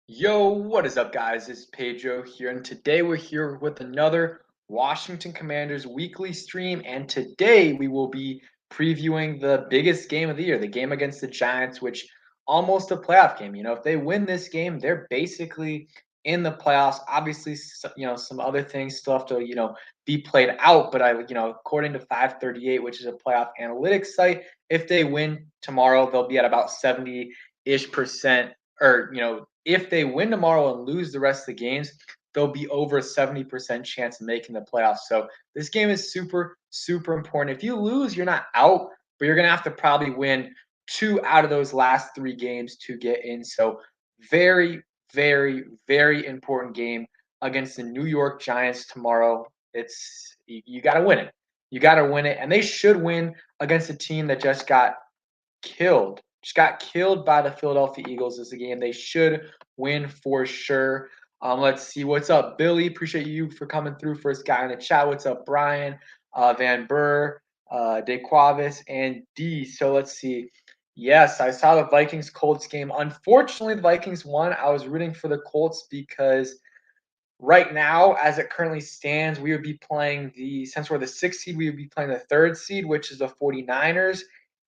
Yo, what is up, guys? It's Pedro here, and today we're here with another Washington Commanders weekly stream. And today we will be previewing the biggest game of the year, the game against the Giants, which almost a playoff game. If they win this game, they're basically in the playoffs. Obviously, some other things still have to, be played out. But according to 538, which is a playoff analytics site, if they win tomorrow, they'll be at about 70-ish%, or if they win tomorrow and lose the rest of the games, they'll be over a 70% chance of making the playoffs. So this game is super, super important. If you lose, you're not out, but you're going to have to probably win 2 out of those last 3 games to get in. So very, very, very important game against the New York Giants tomorrow. You got to win it. You got to win it. And they should win against a team that just got killed by the Philadelphia Eagles. This is a game they should win for sure. Let's see. What's up, Billy? Appreciate you for coming through. First guy in the chat. What's up, Brian, Van Burr, DeQuavis, and D. So let's see. Yes, I saw the Vikings Colts game. Unfortunately, the Vikings won. I was rooting for the Colts because right now, as it currently stands, we would be playing since we're the 6th seed, we would be playing the 3rd seed, which is the 49ers.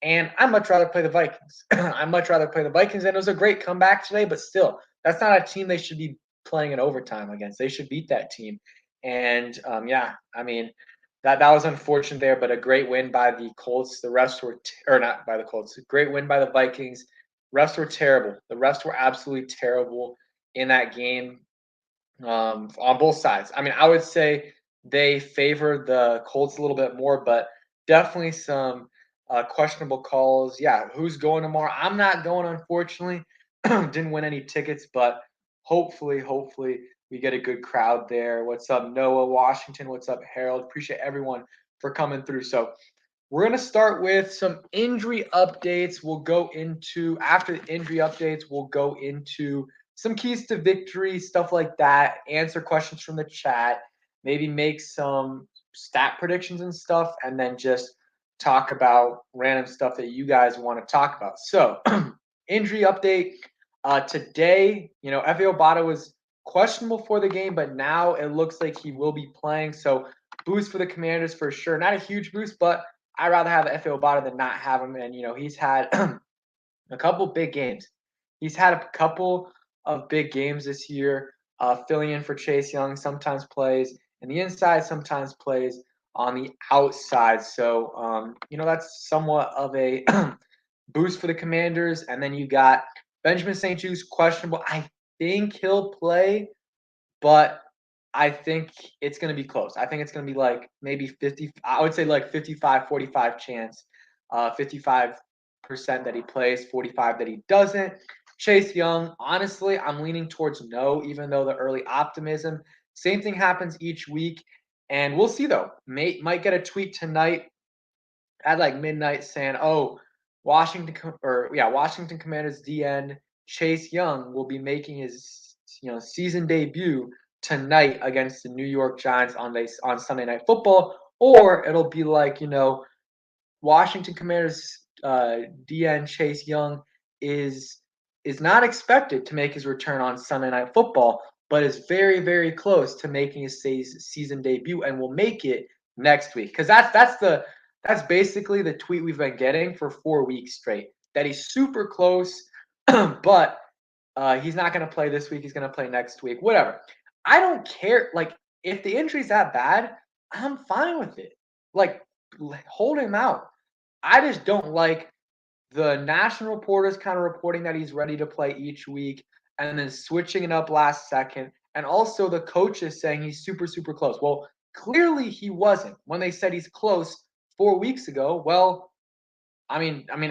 And I'd much rather play the Vikings. I'd much rather play the Vikings. And it was a great comeback today, but still, that's not a team they should be playing in overtime against. They should beat that team. And yeah, I mean, that was unfortunate there, but a great win by the Colts. The rest were, or not by the Colts, a great win by the Vikings. Refs were terrible. The refs were absolutely terrible in that game, on both sides. I mean, I would say they favor the Colts a little bit more, but definitely some questionable calls. Yeah, who's going tomorrow? I'm not going, unfortunately. Didn't win any tickets, but hopefully we get a good crowd there. What's up, Noah Washington? What's up, Harold? Appreciate everyone for coming through. So we're going to start with some injury updates. After the injury updates, we'll go into some keys to victory, stuff like that, answer questions from the chat, maybe make some stat predictions and stuff, and then just talk about random stuff that you guys want to talk about. So, injury update. Today, Efe Obata was questionable for the game, but now it looks like he will be playing. So, boost for the Commanders for sure. Not a huge boost, but I'd rather have Efe Obata than not have him. And, he's had a couple big games. He's had a couple of big games this year, filling in for Chase Young, sometimes plays in the inside, sometimes plays on the outside. So, that's somewhat of a boost for the Commanders. And then you got Benjamin St. Juste questionable. I think he'll play, but I think it's going to be close. I think it's going to be like maybe 50. I would say like 55-45 chance, 55% that he plays, 45 that he doesn't. Chase Young, honestly, I'm leaning towards no, even though the early optimism. Same thing happens each week. And we'll see, though. Might get a tweet tonight at like midnight saying, oh, Washington Commanders DN Chase Young will be making his season debut tonight against the New York Giants on Sunday Night Football, or it'll be like Washington Commanders DN Chase Young is not expected to make his return on Sunday Night Football, but is very, very close to making his season debut and will make it next week. Because that's basically the tweet we've been getting for 4 weeks straight. That he's super close, but he's not going to play this week. He's going to play next week. Whatever. I don't care. Like, if the injury's that bad, I'm fine with it. Like, hold him out. I just don't like the national reporters kind of reporting that he's ready to play each week and then switching it up last second. And also the coaches saying he's super, super close. Well, clearly he wasn't when they said he's close 4 weeks ago. Well, I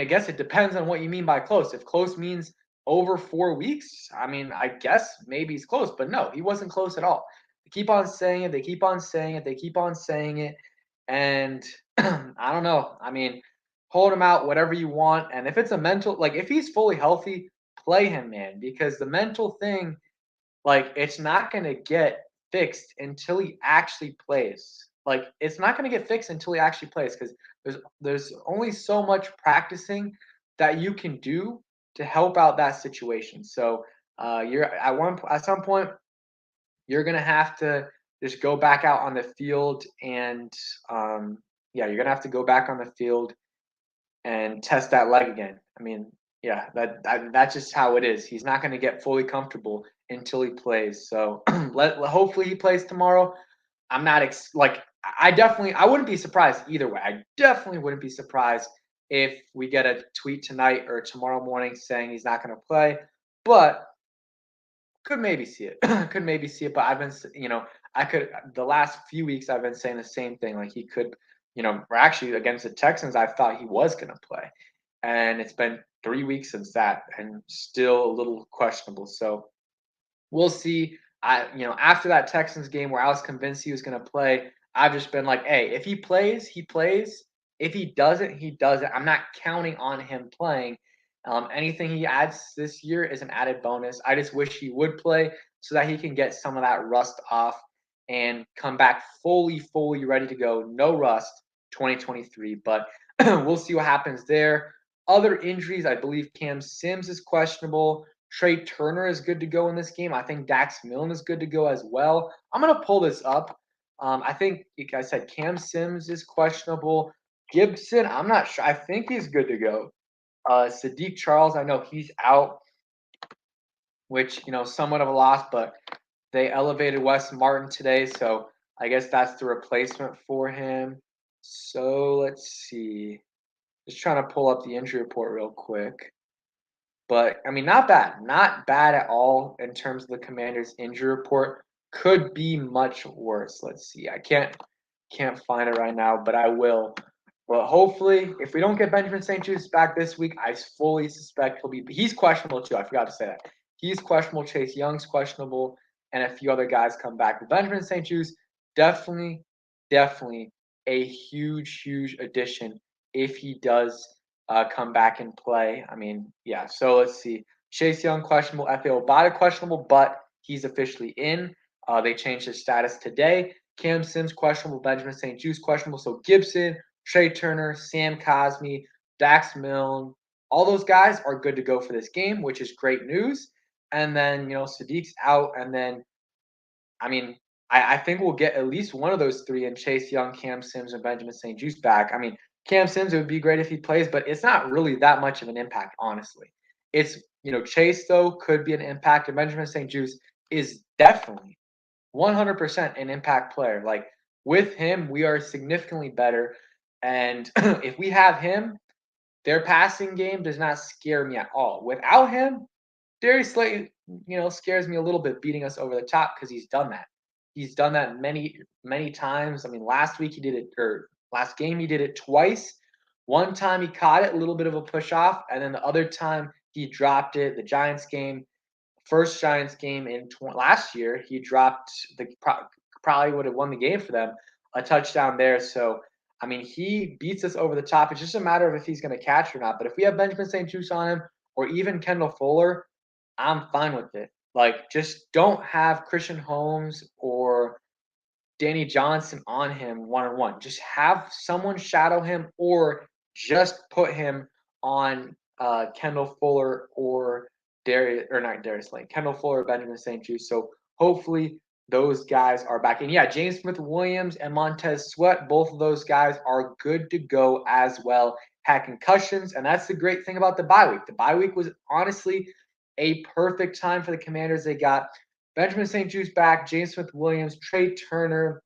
guess it depends on what you mean by close. If close means over 4 weeks, I guess maybe he's close, but no, he wasn't close at all. They keep on saying it. They keep on saying it. They keep on saying it. And I don't know. Hold him out, whatever you want. And if it's a mental, like if he's fully healthy, play him, man, because the mental thing, like it's not going to get fixed until he actually plays. Like it's not going to get fixed until he actually plays because there's only so much practicing that you can do to help out that situation. So You're at some point you're gonna have to just go back out on the field and yeah, you're gonna have to go back on the field and test that leg again. I mean, yeah, that's just how it is. He's not going to get fully comfortable until he plays. So hopefully he plays tomorrow. I'm not like I wouldn't be surprised either way. I definitely wouldn't be surprised if we get a tweet tonight or tomorrow morning saying he's not going to play. But could maybe see it. Could maybe see it. But I've been, I could the last few weeks I've been saying the same thing. Like he could, or actually against the Texans, I thought he was going to play, and it's been 3 weeks since that, and still a little questionable. So we'll see. After that Texans game where I was convinced he was going to play, I've just been like, hey, if he plays, he plays. If he doesn't, he doesn't. I'm not counting on him playing. Anything he adds this year is an added bonus. I just wish he would play so that he can get some of that rust off and come back fully ready to go. No rust, 2023. But we'll see what happens there. Other injuries, I believe Cam Sims is questionable. Trey Turner is good to go in this game. I think Dax Milne is good to go as well. I'm going to pull this up. I think, like I said, Cam Sims is questionable. Gibson, I'm not sure. I think he's good to go. Sadiq Charles, I know he's out, which, somewhat of a loss, but they elevated Wes Martin today. So I guess that's the replacement for him. So let's see. Just trying to pull up the injury report real quick. But I mean, not bad. Not bad at all in terms of the Commanders' injury report. Could be much worse. Let's see. I can't find it right now, but I will. Well, hopefully, if we don't get Benjamin St. Juste back this week, I fully suspect he's questionable too. I forgot to say that. He's questionable. Chase Young's questionable, and a few other guys come back. But Benjamin St. Juste, definitely a huge addition if he does come back and play. I mean, yeah. So let's see. Chase Young questionable, Efe Obada questionable, but he's officially in. They changed his status today. Cam Sims questionable, Benjamin St. Juste questionable. So Gibson, Trey Turner, Sam Cosmi, Dax Milne, all those guys are good to go for this game, which is great news. And then, Sadiq's out. And then, I mean, I think we'll get at least one of those three in Chase Young, Cam Sims, and Benjamin St. Juste back. I mean, Cam Sims, it would be great if he plays, but it's not really that much of an impact, honestly. It's, Chase, though, could be an impact, and Benjamin St. Juste is definitely 100% an impact player. Like, with him, we are significantly better. And if we have him, their passing game does not scare me at all. Without him, Darius Slayton, scares me a little bit beating us over the top because he's done that. He's done that many times. I mean, last week he did it, or last game he did it twice. One time he caught it, a little bit of a push off, and then the other time he dropped it. The Giants game, first Giants game in last year, he dropped probably would have won the game for them, a touchdown there. So I mean, he beats us over the top. It's just a matter of if he's going to catch or not. But if we have Benjamin St. Juste on him, or even Kendall Fuller, I'm fine with it. Like, just don't have Christian Holmes or Danny Johnson on him one-on-one. Just have someone shadow him, or just put him on Kendall Fuller or Darius, or not Darius Lane, Kendall Fuller or Benjamin St. Juste. So hopefully those guys are back. And yeah, James Smith-Williams and Montez Sweat, both of those guys are good to go as well. Had concussions, and that's the great thing about the bye week. The bye week was honestly a perfect time for the Commanders. They got Benjamin St. Juste back, James Smith-Williams, Trey Turner,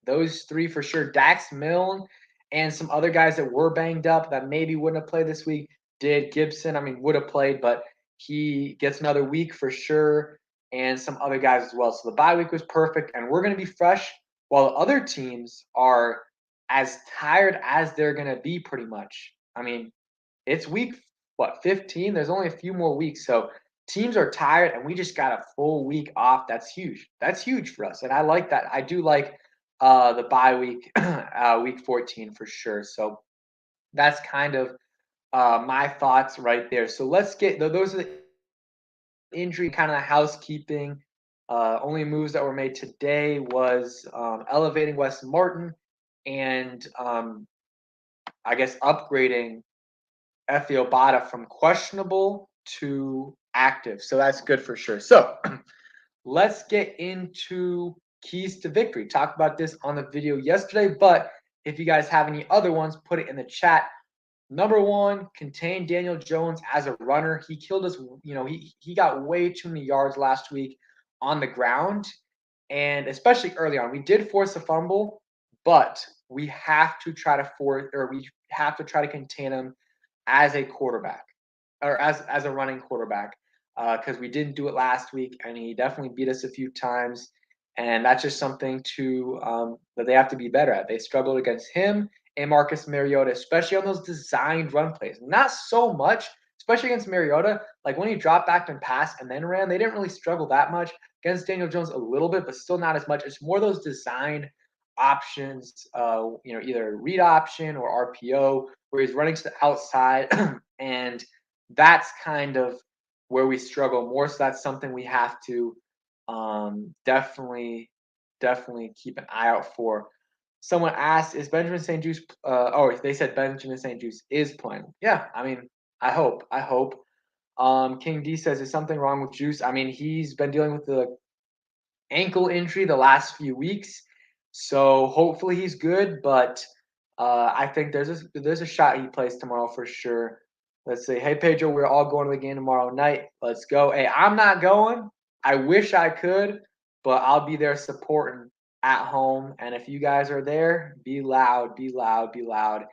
those three for sure. Dax Milne and some other guys that were banged up that maybe wouldn't have played this week did. Gibson, I mean, would have played, but he gets another week for sure, and some other guys as well. So the bye week was perfect, and we're going to be fresh while the other teams are as tired as they're going to be pretty much. I mean, it's week, 15? There's only a few more weeks. So teams are tired, and we just got a full week off. That's huge. That's huge for us. And I like that. I do like the bye week, week 14 for sure. So that's kind of my thoughts right there. So let's get those are the injury kind of housekeeping. Only moves that were made today was elevating Wes Martin and I guess upgrading Efe Obada from questionable to active. So that's good for sure. So let's get into keys to victory. Talked about this on the video yesterday, but if you guys have any other ones, put it in the chat. Number one, contain Daniel Jones as a runner. He killed us. He got way too many yards last week on the ground, and especially early on. We did force a fumble, but we have to try to contain him as a quarterback or as a running quarterback because we didn't do it last week, and he definitely beat us a few times. And that's just something that they have to be better at. They struggled against him and Marcus Mariota, especially on those designed run plays. Not so much, especially against Mariota. Like when he dropped back and passed and then ran, they didn't really struggle that much. Against Daniel Jones, a little bit, but still not as much. It's more those designed options, either read option or RPO, where he's running to the outside. And that's kind of where we struggle more. So that's something we have to definitely keep an eye out for. Someone asked, "Is Benjamin St. Juice?" They said Benjamin St. Juice is playing. Yeah, I mean, I hope. King D says, "Is something wrong with Juice?" I mean, he's been dealing with the ankle injury the last few weeks, so hopefully he's good. But I think there's a shot he plays tomorrow for sure. Let's say, hey Pedro, we're all going to the game tomorrow night. Let's go. Hey, I'm not going. I wish I could, but I'll be there supporting at home. And if you guys are there, be loud, be loud, be loud.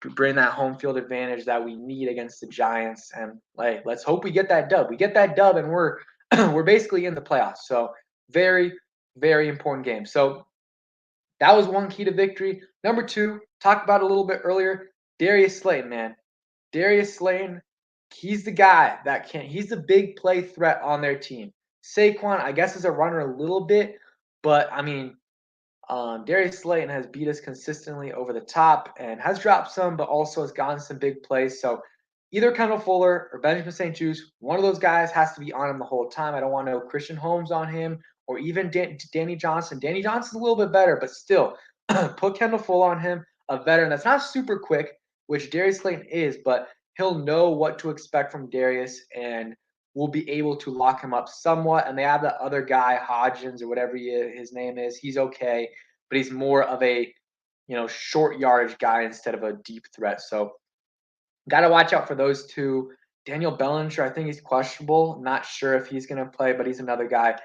Bring that home field advantage that we need against the Giants. And let's hope we get that dub. We get that dub, and we're we're basically in the playoffs. So very, very important game. So that was one key to victory. Number two, talked about a little bit earlier, Darius Slayton, man. Darius Slayton, he's the guy he's the big play threat on their team. Saquon, I guess, is a runner a little bit, but I mean, Darius Slayton has beat us consistently over the top and has dropped some, but also has gotten some big plays. So either Kendall Fuller or Benjamin St. Juice, one of those guys has to be on him the whole time. I don't want no Christian Holmes on him or even Danny Johnson. Danny Johnson's a little bit better, but still, put Kendall Fuller on him, a veteran that's not super quick, which Darius Slayton is, but he'll know what to expect from Darius and will be able to lock him up somewhat. And they have that other guy, Hodgins or whatever his name is. He's okay, but he's more of a short yardage guy instead of a deep threat. So got to watch out for those two. Daniel Bellinger, I think he's questionable. Not sure if he's going to play, but he's another guy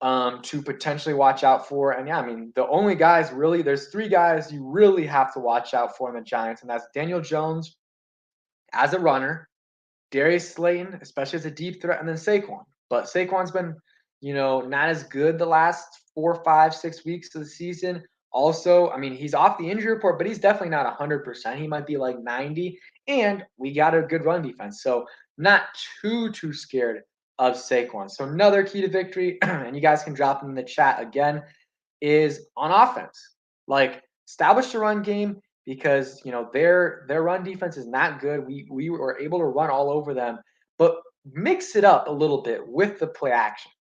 to potentially watch out for. And yeah, I mean, the only guys really, there's three guys you really have to watch out for in the Giants, and that's Daniel Jones as a runner, Darius Slayton, especially as a deep threat, and then Saquon. But Saquon's been, not as good the last 4, 5, 6 weeks of the season. Also, I mean, he's off the injury report, but he's definitely not 100%. He might be like 90, and we got a good run defense. So not too scared of Saquon. So another key to victory, and you guys can drop them in the chat again, is on offense. Like establish the run game because their run defense is not good. We were able to run all over them, but mix it up a little bit with the play action.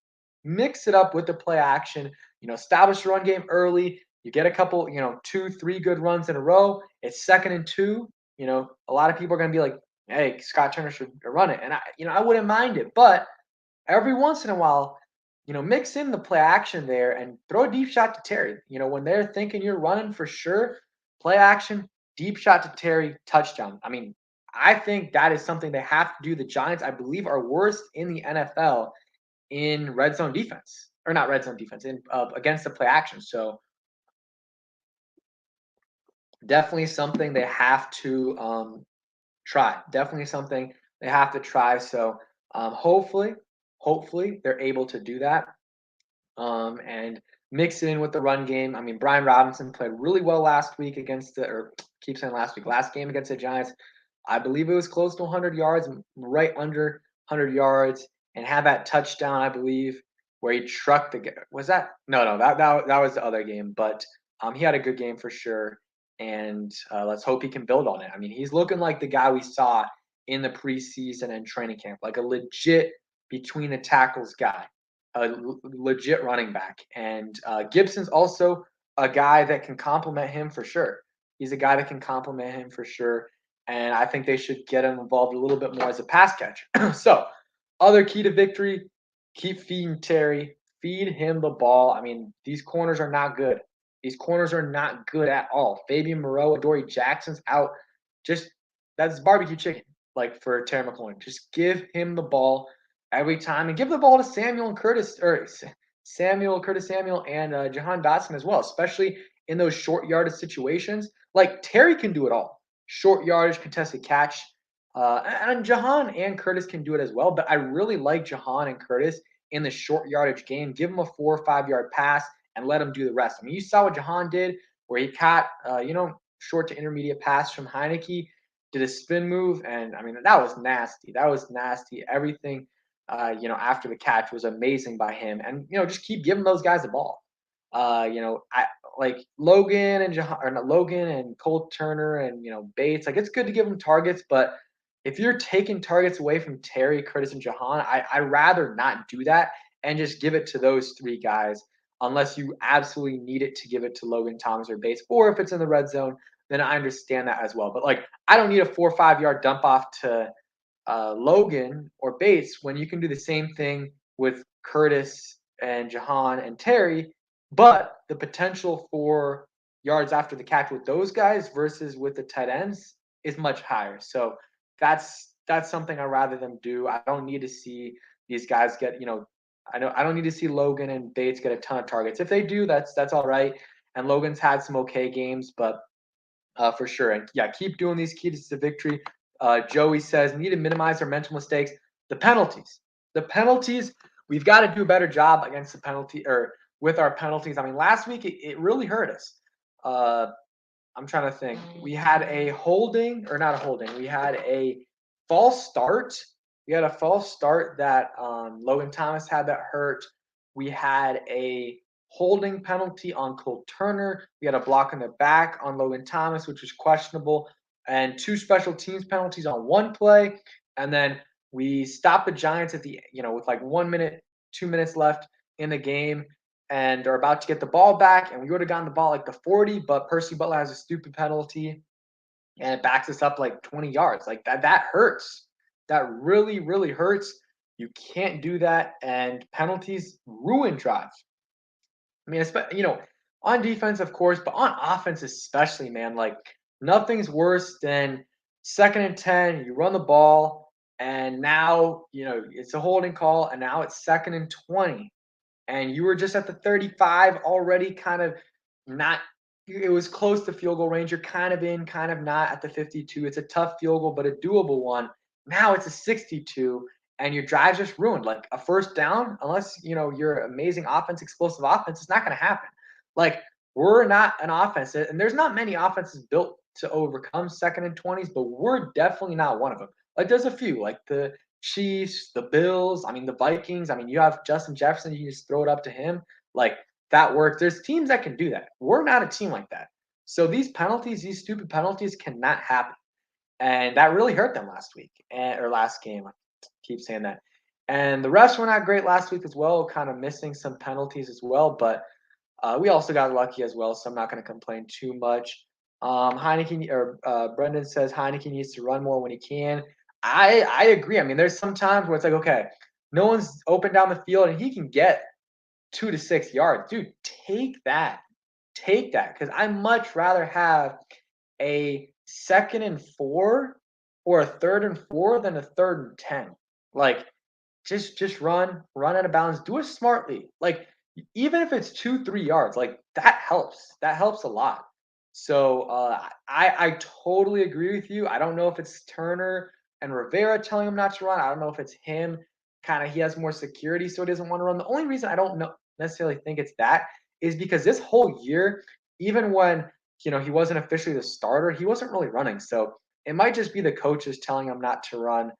Mix it up with the play action. Establish the run game early. You get a couple, 2, 3 good runs in a row. It's 2nd and 2. A lot of people are going to be like, "Hey, Scott Turner should run it," and I wouldn't mind it, but every once in a while, mix in the play action there and throw a deep shot to Terry. When they're thinking you're running for sure, play action, deep shot to Terry, touchdown. I mean, I think that is something they have to do. The Giants, I believe, are worst in the NFL in red zone defense, or not red zone defense, in against the play action. So definitely something they have to try. Definitely something they have to try. So hopefully they're able to do that and mix it in with the run game. I mean, Brian Robinson played really well last week last game against the Giants. I believe it was close to 100 yards, right under 100 yards, and had that touchdown, I believe, where he trucked the – was that – no, that was the other game. But he had a good game for sure, and let's hope he can build on it. I mean, he's looking like the guy we saw in the preseason and training camp, like a legit between the tackles guy, a legit running back. And Gibson's also a guy that can complement him for sure. He's a guy that can complement him for sure. And I think they should get him involved a little bit more as a pass catcher. So Other key to victory, keep feeding Terry. Feed him the ball. I mean, these corners are not good. These corners are not good at all. Fabian Moreau, Adoree Jackson's out. Just that's barbecue chicken, like for Terry McLaurin. Just give him the ball every time and give the ball to Samuel and Curtis, or Samuel, Curtis Samuel, and Jahan Dotson as well, especially in those short yardage situations. Like Terry can do it all. Short yardage, contested catch, and Jahan and Curtis can do it as well, but I really like Jahan and Curtis in the short yardage game. Give them a 4 or 5 yard pass and let them do the rest. I mean, you saw what Jahan did, where he caught, short to intermediate pass from Heineke, did a spin move, and I mean that was nasty. That was nasty. Everything, after the catch was amazing by him, and just keep giving those guys the ball. I like Logan and Jahan, or not Logan and Cole Turner and Bates. Like it's good to give them targets, but if you're taking targets away from Terry, Curtis, and Jahan, I'd rather not do that and just give it to those three guys unless you absolutely need it to give it to Logan Thomas or Bates. Or if it's in the red zone, then I understand that as well. But like, I don't need a 4 or 5 yard dump off to Logan or Bates when you can do the same thing with Curtis and Jahan and Terry, but the potential for yards after the catch with those guys versus with the tight ends is much higher. So that's something I rather them do. I don't need to see these guys get, I don't need to see Logan and Bates get a ton of targets. If they do, that's all right. And Logan's had some okay games, but for sure. And yeah, keep doing these keys to victory. Joey says need to minimize our mental mistakes. The penalties, we've got to do a better job against the penalty or with our penalties. I mean, last week it really hurt us. I'm trying to think. We had a holding, or not a holding. We had a false start. We had a false start that Logan Thomas had that hurt. We had a holding penalty on Cole Turner. We had a block in the back on Logan Thomas, which was questionable, and two special teams penalties on one play. And then we stopped the Giants at with like 1 minute, 2 minutes left in the game and are about to get the ball back, and we would have gotten the ball like the 40, but Percy Butler has a stupid penalty, and it backs us up like 20 yards. Like that hurts. That really, really hurts. You can't do that, and penalties ruin drives. I mean, on defense, of course, but on offense especially, man. Like nothing's worse than 2nd and 10. You run the ball, and now it's a holding call, and now it's 2nd and 20 and you were just at the 35 already, kind of not. It was close to field goal range. You're kind of in, kind of not at the 52. It's a tough field goal, but a doable one. Now it's a 62, and your drive's just ruined. Like a first down, unless you're amazing offense, explosive offense, it's not going to happen. Like we're not an offense, and there's not many offenses built to overcome 2nd and 20s, but we're definitely not one of them. Like there's a few, like the Chiefs, the Bills, I mean, the Vikings. I mean, you have Justin Jefferson, you just throw it up to him. Like that works. There's teams that can do that. We're not a team like that. So these penalties, these stupid penalties cannot happen. And that really hurt them last week or last game. I keep saying that. And the refs were not great last week as well, kind of missing some penalties as well. But we also got lucky as well, so I'm not going to complain too much. Heineke or Brendan says Heineke needs to run more when he can. I agree. I mean, there's some times where it's like, okay, no one's open down the field and he can get 2 to 6 yards. Dude, take that. Take that. Because I much rather have a 2nd and 4 or a 3rd and 4 than a 3rd and 10. Like, just run out of bounds. Do it smartly. Like, even if it's 2-3 yards, like that helps. That helps a lot. So I totally agree with you. I don't know if it's Turner and Rivera telling him not to run. I don't know if it's him. Kind of he has more security, so he doesn't want to run. The only reason I don't necessarily think it's that is because this whole year, even when he wasn't officially the starter, he wasn't really running. So it might just be the coaches telling him not to run.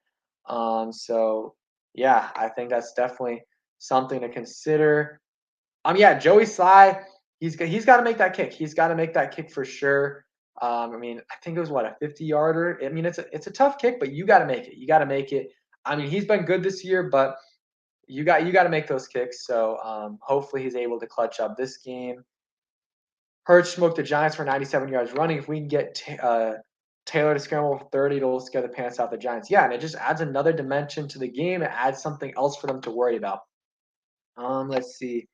So yeah, I think that's definitely something to consider. Yeah, Joey Sly, he's got to make that kick. He's got to make that kick for sure. I mean, I think it was a 50-yarder. I mean, it's a tough kick, but you got to make it. You got to make it. I mean, he's been good this year, but you got to make those kicks. So hopefully he's able to clutch up this game. Hurts smoked the Giants for 97 yards running. If we can get Taylor to scramble for 30 to scare the pants off the Giants. Yeah, and it just adds another dimension to the game. It adds something else for them to worry about. Let's see.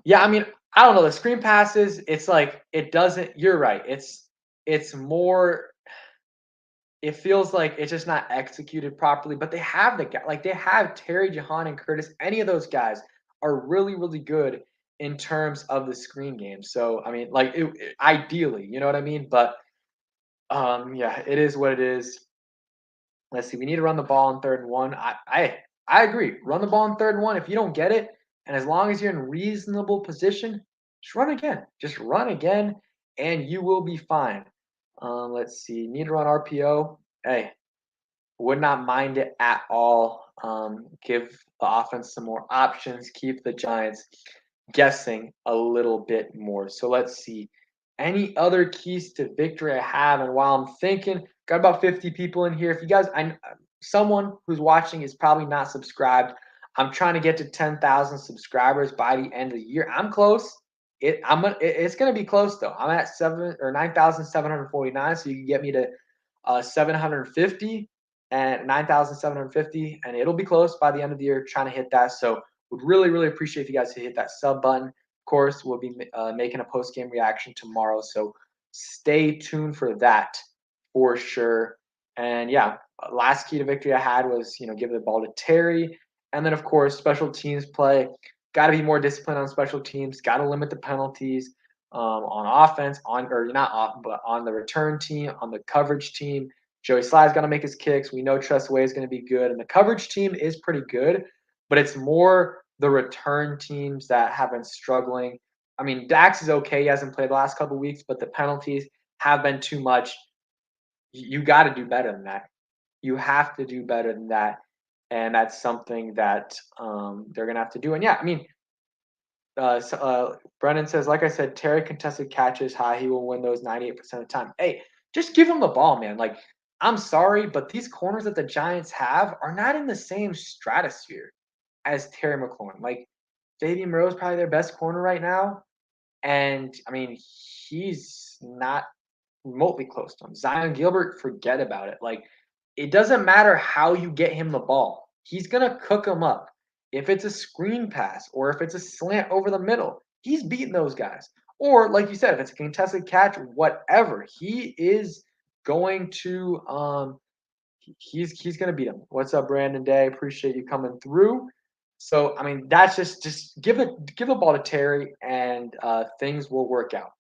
Yeah, I mean, I don't know. The screen passes, it's like it doesn't. You're right. It's more. It feels like it's just not executed properly. But they have the guy, like they have Terry, Jahan, and Curtis. Any of those guys are really, really good in terms of the screen game. So I mean, like ideally, you know what I mean. But yeah, it is what it is. Let's see. We need to run the ball on 3rd and 1. I agree. Run the ball on 3rd and 1. If you don't get it, and as long as you're in reasonable position, just run again. Just run again, and you will be fine. Let's see. Need to run RPO. Hey, would not mind it at all. Give the offense some more options. Keep the Giants guessing a little bit more. So let's see. Any other keys to victory I have? And while I'm thinking, got about 50 people in here. If you guys, someone who's watching is probably not subscribed. I'm trying to get to 10,000 subscribers by the end of the year. I'm close. It's gonna be close though. I'm at 9,749. So you can get me to 750 and 9,750, and it'll be close by the end of the year. Trying to hit that. So would really, really appreciate if you guys hit that sub button. Of course, we'll be making a post game reaction tomorrow, so stay tuned for that for sure. And yeah, last key to victory I had was give the ball to Terry, and then of course special teams play. Got to be more disciplined on special teams. Got to limit the penalties on offense, or not off, but on the return team, on the coverage team. Joey Sly's got to make his kicks. We know Tressway is going to be good, and the coverage team is pretty good, but it's more the return teams that have been struggling. I mean, Dax is okay. He hasn't played the last couple of weeks, but the penalties have been too much. You got to do better than that. You have to do better than that, and that's something that they're going to have to do. And yeah, I mean, Brennan says, like I said, Terry contested catches high. He will win those 98% of the time. Hey, just give him the ball, man. Like, I'm sorry, but these corners that the Giants have are not in the same stratosphere as Terry McLaurin. Like, Fabian Moreau is probably their best corner right now. And, I mean, he's not remotely close to him. Zion Gilbert, forget about it. Like, it doesn't matter how you get him the ball. He's going to cook him up. If it's a screen pass or if it's a slant over the middle, he's beating those guys. Or, like you said, if it's a contested catch, whatever, he is going to he's going to beat him. What's up, Brandon Day? Appreciate you coming through. So, I mean, that's just give the ball to Terry, and things will work out.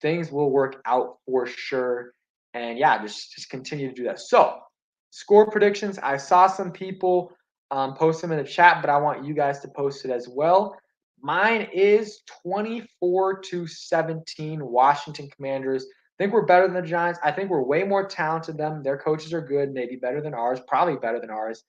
Things will work out for sure. And yeah, just continue to do that. So, score predictions. I saw some people post them in the chat, but I want you guys to post it as well. Mine is 24-17 Washington Commanders. I think we're better than the Giants. I think we're way more talented than them. Their coaches are good, maybe better than ours, probably better than ours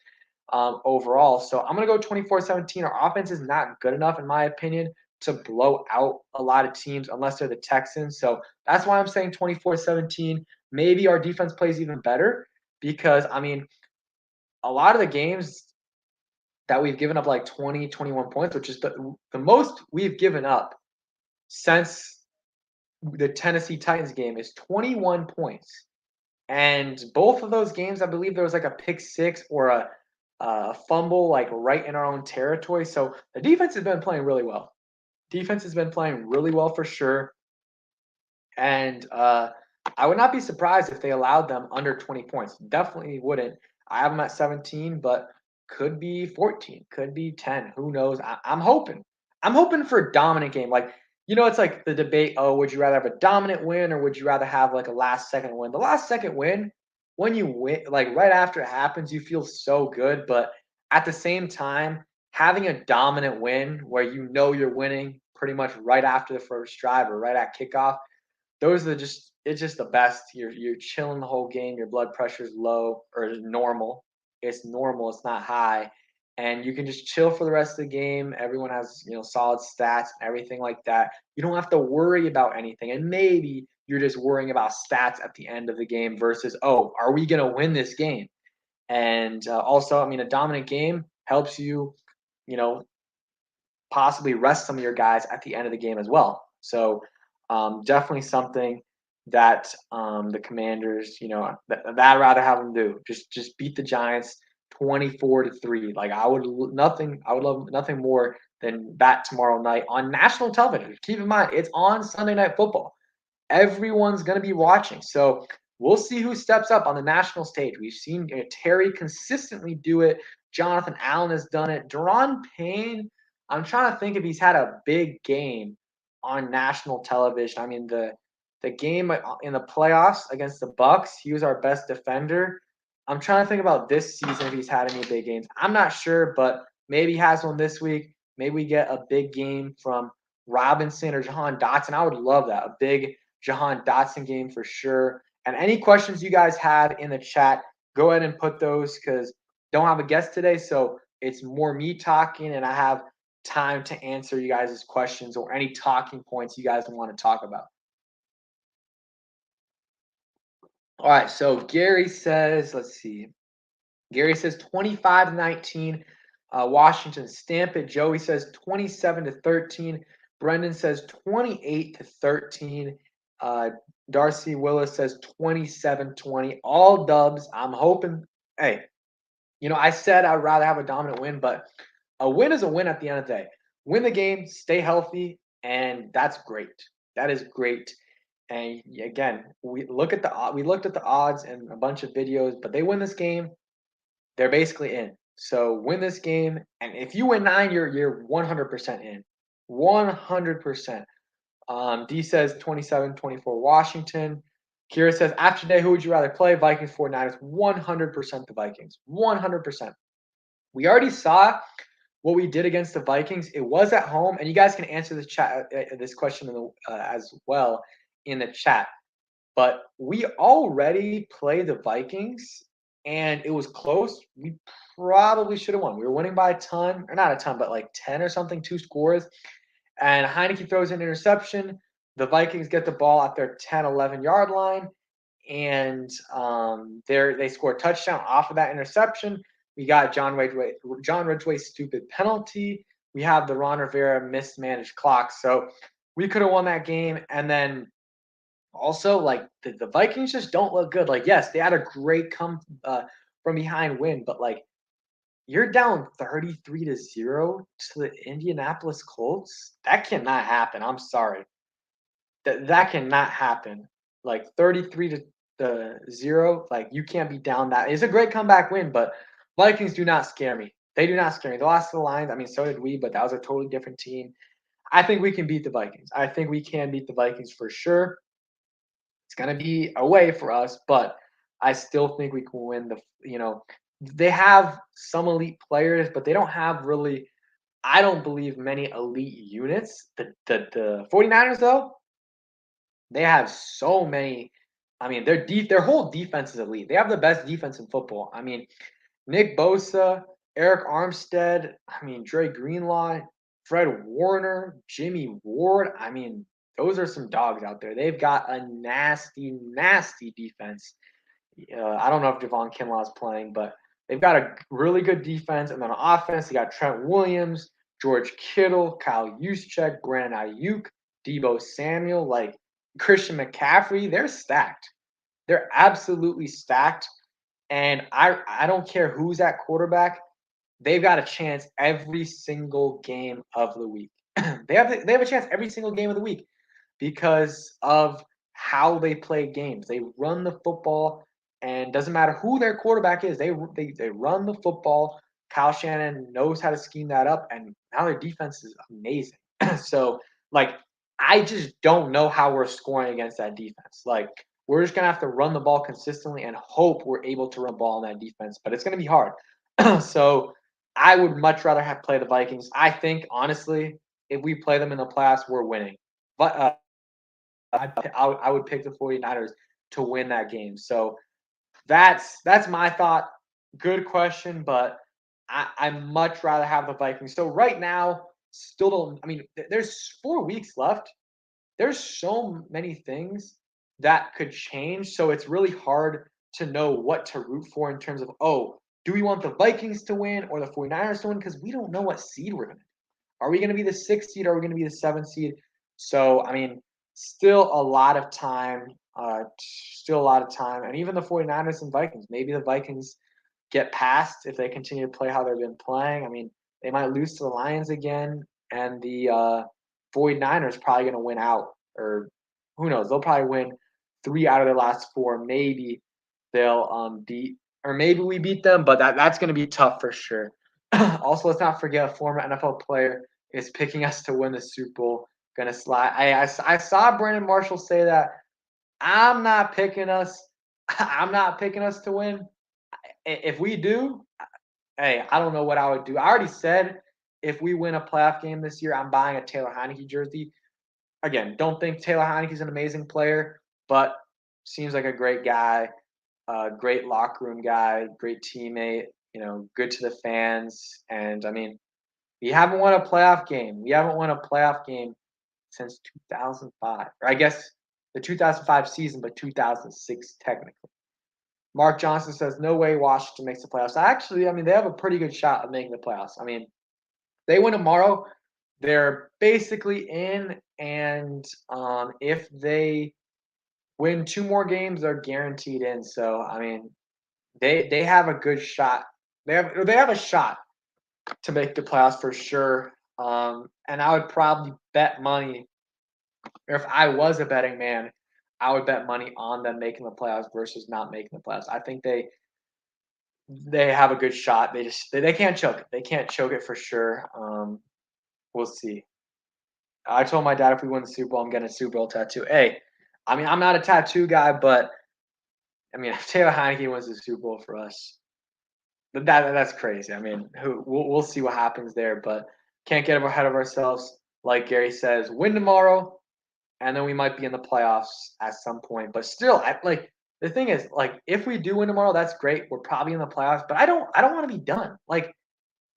overall. So I'm going to go 24-17. Our offense is not good enough, in my opinion, to blow out a lot of teams unless they're the Texans. So that's why I'm saying 24-17. Maybe our defense plays even better because, I mean, a lot of the games that we've given up like 20, 21 points, which is the most we've given up since the Tennessee Titans game is 21 points. And both of those games, I believe there was like a pick six or a fumble like right in our own territory. So the defense has been playing really well. Defense has been playing really well for sure. And I would not be surprised if they allowed them under 20 points. Definitely wouldn't. I have them at 17, but could be 14, could be 10. Who knows? I'm hoping. I'm hoping for a dominant game. Like, it's like the debate, oh, would you rather have a dominant win or would you rather have like a last second win? The last second win, when you win, like right after it happens, you feel so good. But at the same time, having a dominant win where you're winning pretty much right after the first drive or right at kickoff, those are it's just the best. You're chilling the whole game. Your blood pressure is low or normal. It's normal. It's not high, and you can just chill for the rest of the game. Everyone has solid stats and everything like that. You don't have to worry about anything, and maybe you're just worrying about stats at the end of the game versus, oh, are we gonna win this game? And also, I mean, a dominant game helps you, you know, possibly rest some of your guys at the end of the game as well. So definitely something that the Commanders, that I'd rather have them do. Just beat the Giants 24-3. Like I would love nothing more than that tomorrow night on national television. Keep in mind, it's on Sunday Night Football. Everyone's going to be watching. So we'll see who steps up on the national stage. We've seen Terry consistently do it. Jonathan Allen has done it. Deron Payne, I'm trying to think if he's had a big game on national television. I mean, the game in the playoffs against the Bucks, he was our best defender. I'm trying to think about this season if he's had any big games. I'm not sure, but maybe he has one this week. Maybe we get a big game from Robinson or Jahan Dotson. I would love that. A big Jahan Dotson game for sure. And any questions you guys have in the chat, go ahead and put those because don't have a guest today. So it's more me talking, and I have time to answer you guys' questions or any talking points you guys want to talk about. All right. So Gary says, let's see. Gary says 25-19. Washington, stamp it. Joey says 27-13. Brendan says 28-13. Darcy Willis says 27-20. All dubs. I'm hoping. Hey, I said I'd rather have a dominant win, but a win is a win at the end of the day. Win the game, stay healthy, and that's great. That is great. And again, we looked at the odds and a bunch of videos, but they win this game, they're basically in. So win this game, and if you win 9, you're 100% in. 100%. D says 27-24 Washington. Kira says, after today, who would you rather play? Vikings, 49ers. 100% the Vikings. 100%. We already saw what we did against the Vikings. It was at home, and you guys can answer this question as well in the chat. But we already played the Vikings, and it was close. We probably should have won. We were winning by a ton, or not a ton, but like 10 or something, 2 scores. And Heineke throws an interception. The Vikings get the ball at their 10, 11-yard line, and they score a touchdown off of that interception. We got John Ridgway's stupid penalty. We have the Ron Rivera mismanaged clock. So we could have won that game. And then also, like, the Vikings just don't look good. Like, yes, they had a great come from behind win, but like, you're down 33-0 to the Indianapolis Colts. That cannot happen. I'm sorry. That cannot happen. Like 33-0. Like, you can't be down that. It's a great comeback win, but Vikings do not scare me. They do not scare me. They lost to the Lions. I mean, so did we, but that was a totally different team. I think we can beat the Vikings. I think we can beat the Vikings for sure. It's gonna be away for us, but I still think we can win they have some elite players, but they don't have really, I don't believe, many elite units. The 49ers, though, they have so many. I mean, their whole defense is elite. They have the best defense in football. I mean, Nick Bosa, Eric Armstead, I mean, Dre Greenlaw, Fred Warner, Jimmy Ward. I mean, those are some dogs out there. They've got a nasty, nasty defense. I don't know if Javon Kinlaw is playing, but they've got a really good defense. And then on offense, they got Trent Williams, George Kittle, Kyle Juszczyk, Brandon Ayuk, Debo Samuel, like Christian McCaffrey. They're stacked. They're absolutely stacked. And I don't care who's at quarterback. They've got a chance every single game of the week. they have a chance every single game of the week because of how they play games. They run the football, and doesn't matter who their quarterback is. They run the football. Kyle Shannon knows how to scheme that up, and now their defense is amazing. So, like, I just don't know how we're scoring against that defense. Like, we're just gonna have to run the ball consistently and hope we're able to run ball on that defense, but it's gonna be hard. So I would much rather have play the Vikings. I think honestly, if we play them in the playoffs, we're winning. But I would pick the 49ers to win that game. So that's my thought. Good question, but I much rather have the Vikings. So right now, still don't. I mean, there's 4 weeks left. There's so many things that could change. So it's really hard to know what to root for in terms of, do we want the Vikings to win or the 49ers to win? Because we don't know what seed we're going to be. Are we going to be the 6th seed? Or are we going to be the 7th seed? So, I mean, still a lot of time Still a lot of time. And even the 49ers and Vikings. Maybe the Vikings get past if they continue to play how they've been playing. I mean, they might lose to the Lions again, and the 49ers probably going to win out, or who knows? They'll probably win 3 out of their last 4. Maybe they'll beat, or maybe we beat them, but that's going to be tough for sure. Also, let's not forget a former NFL player is picking us to win the Super Bowl. Going to slide. I saw Brandon Marshall say that. I'm not picking us. I'm not picking us to win. If we do, hey, I don't know what I would do. I already said if we win a playoff game this year, I'm buying a Taylor Heineke jersey. Again, don't think Taylor Heineke's an amazing player, but seems like a great guy, great locker room guy, great teammate, good to the fans. And I mean, we haven't won a playoff game. We haven't won a playoff game since 2005, or I guess the 2005 season, but 2006 technically. Mark Johnson says, no way Washington makes the playoffs. Actually, I mean, they have a pretty good shot of making the playoffs. I mean, they win tomorrow, they're basically in. And if they win 2 more games, they're guaranteed in. So, I mean, they have a good shot. They have a shot to make the playoffs for sure. And I would probably bet money, or if I was a betting man, I would bet money on them making the playoffs versus not making the playoffs. I think they have a good shot. They can't choke it. They can't choke it for sure. We'll see. I told my dad if we win the Super Bowl, I'm getting a Super Bowl tattoo. Hey, I mean, I'm not a tattoo guy, but I mean, if Taylor Heineke wins the Super Bowl for us, that's crazy. I mean, we'll see what happens there, but can't get ahead of ourselves. Like Gary says, win tomorrow, and then we might be in the playoffs at some point. But still, the thing is, like, if we do win tomorrow, that's great. We're probably in the playoffs, but I don't want to be done. Like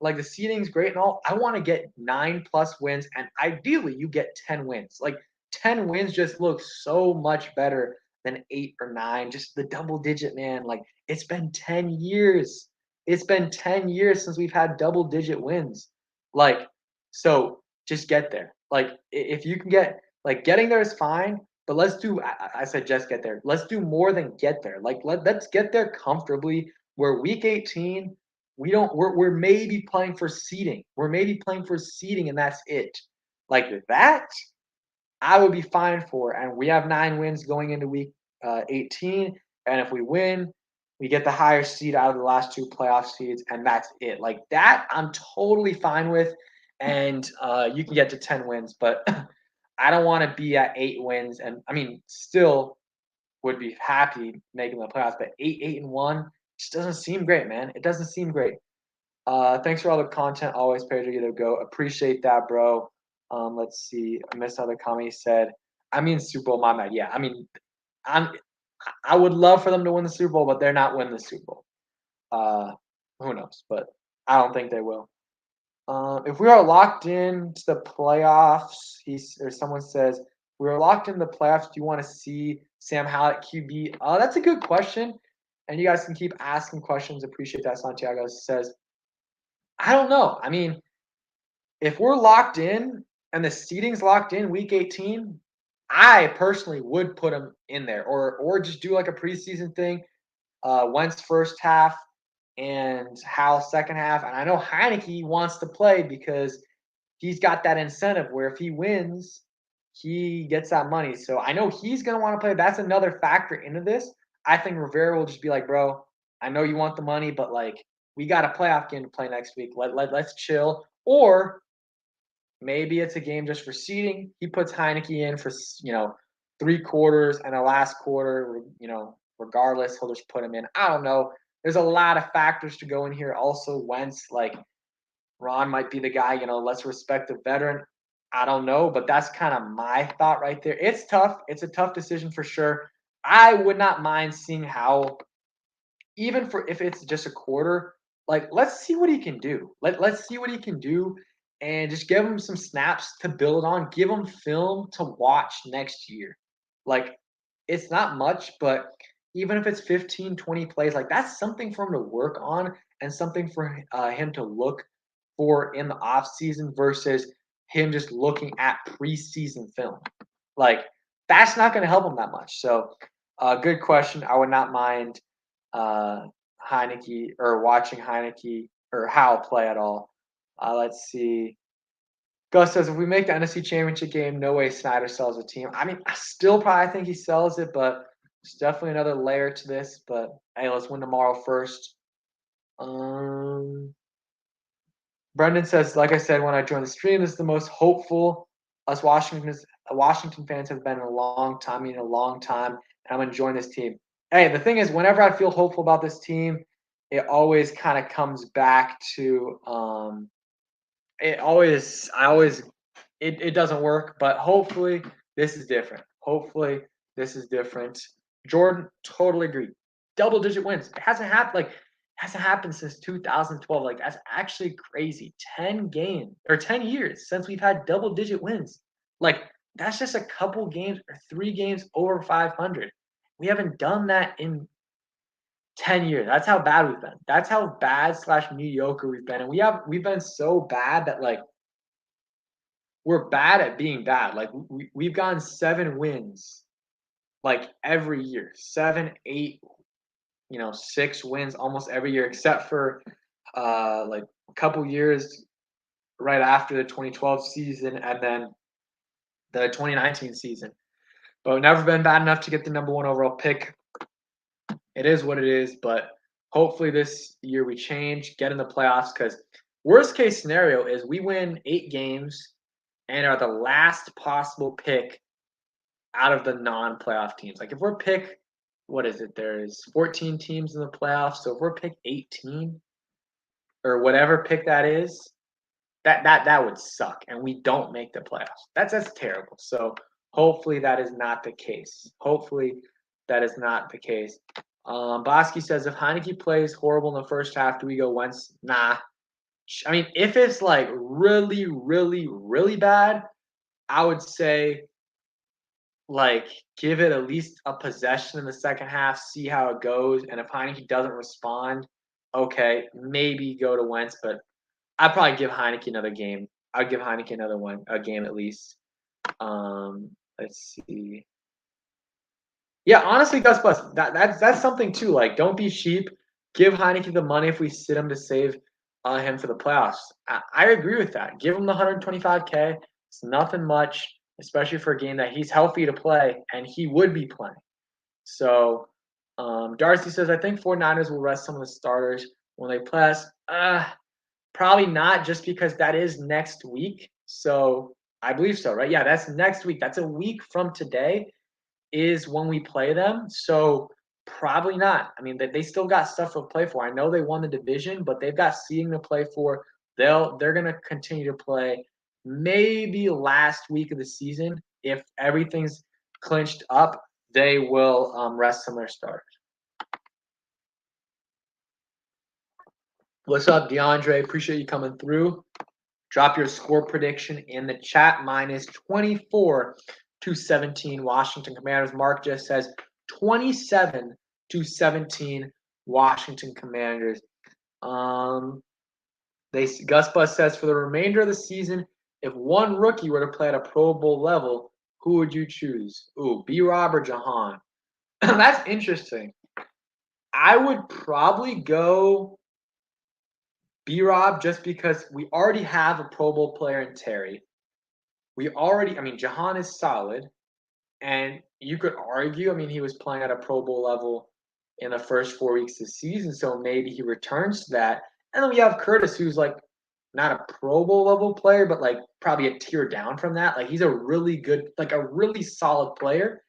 the seeding's great and all. I want to get 9+ wins, and ideally you get 10 wins. Like 10 wins just looks so much better than 8 or 9. Just the double digit, man. Like it's been 10 years. It's been 10 years since we've had double digit wins. Like, so just get there. Like if you can getting there is fine, but let's do. I said just get there. Let's do more than get there. Like let's get there comfortably. Where week 18 we don't we're maybe playing for seeding. We're maybe playing for seeding and that's it. Like that, I would be fine for. And we have 9 wins going into week 18. And if we win, we get the higher seed out of the last 2 playoff seeds, and that's it. Like that, I'm totally fine with. And you can get to 10 wins, but I don't want to be at 8 wins. And I mean, still would be happy making the playoffs, but 8-1 just doesn't seem great, man. It doesn't seem great. Thanks for all the content. Always, Pedro, you to go. Appreciate that, bro. Let's see. I missed another comment. He said, "I mean Super Bowl, my man." Yeah, I mean, I'm. I would love for them to win the Super Bowl, but they're not winning the Super Bowl. Who knows? But I don't think they will. If we are locked into the playoffs, or someone says we're locked in the playoffs. Do you want to see Sam Howell at QB? That's a good question, and you guys can keep asking questions. Appreciate that. Santiago says, I don't know. I mean, if we're locked in and the seating's locked in week 18, I personally would put him in there, or just do like a preseason thing. Wentz first half and Howell second half. And I know Heineke wants to play because he's got that incentive where if he wins, he gets that money. So I know he's going to want to play. That's another factor into this. I think Rivera will just be like, bro, I know you want the money, but like we got a playoff game to play next week. Let's chill. Or maybe it's a game just for seeding. He puts Heineke in for 3 quarters and a last quarter. Regardless, he'll just put him in. I don't know. There's a lot of factors to go in here. Also, Wentz, like Ron might be the guy. Let's respect the veteran. I don't know, but that's kind of my thought right there. It's tough. It's a tough decision for sure. I would not mind seeing how, even for if it's just a quarter, like let's see what he can do. Let's see what he can do and just give him some snaps to build on, give him film to watch next year. Like it's not much, but even if it's 15, 20 plays, like that's something for him to work on and something for him to look for in the off season versus him just looking at preseason film. Like that's not going to help him that much. So Good question. I would not mind Heineke or watching Heineke or Howe play at all. Let's see. Gus says if we make the NFC Championship game, no way Snyder sells a team. I mean, I still probably think he sells it, but there's definitely another layer to this. But hey, let's win tomorrow first. Um, Brendan says, like I said when I joined the stream, this is the most hopeful us Washington fans have been in a long time. I mean, a long time, and I'm enjoying this team. Hey, the thing is, whenever I feel hopeful about this team, it always kind of comes back to it doesn't work, but hopefully this is different. Hopefully this is different. Jordan, totally agree. Double digit wins. It hasn't happened since 2012. Like that's actually crazy. 10 games or 10 years since we've had double digit wins. Like that's just a couple games or 3 games over 500. We haven't done that in 10 years. That's how bad we've been. That's how bad / mediocre we've been. And we've been so bad that like we're bad at being bad. Like we've gotten 7 wins like every year. 7, 8, 6 wins almost every year, except for like a couple years right after the 2012 season and then the 2019 season. But we've never been bad enough to get the #1 overall pick. It is what it is, but hopefully this year we change, get in the playoffs, because worst case scenario is we win 8 games and are the last possible pick out of the non-playoff teams. Like if we're pick, what is it? There's 14 teams in the playoffs. So if we're pick 18 or whatever pick that is, that would suck, and we don't make the playoffs. That's terrible. So hopefully that is not the case. Hopefully that is not the case. Bosky says if Heineke plays horrible in the first half, do we go Wentz? Nah. I mean, if it's like really, really, really bad, I would say like give it at least a possession in the second half, see how it goes. And if Heineke doesn't respond, okay, maybe go to Wentz, but I'd probably give Heineke another game. I'd give Heineke a game at least. Let's see. Yeah, honestly, Gus Bus, that's something too. Like, don't be cheap. Give Heineke the money if we sit him to save him for the playoffs. I agree with that. Give him the 125K. It's nothing much, especially for a game that he's healthy to play, and he would be playing. So, Darcy says, I think 49ers will rest some of the starters when they play us. Probably not, just because that is next week. So, I believe so, right? Yeah, that's next week. That's a week from today is when we play them. So probably not. I mean, they still got stuff to play for. I know they won the division, but they've got seeding to play for. They're gonna continue to play. Maybe last week of the season, if everything's clinched up, they will rest some of their starters. What's up, DeAndre? Appreciate you coming through. Drop your score prediction in the chat. Mine is 24-17 Washington Commanders. Mark just says 27-17 Washington Commanders. Gus Bus says for the remainder of the season, if one rookie were to play at a Pro Bowl level, who would you choose? Ooh, B-Rob or Jahan? That's interesting. I would probably go B-Rob just because we already have a Pro Bowl player in Terry. Jahan is solid, and you could argue, he was playing at a Pro Bowl level in the first 4 weeks of the season, so maybe he returns to that. And then we have Curtis, who's like not a Pro Bowl level player, but like probably a tier down from that. Like he's a really good, like a really solid player.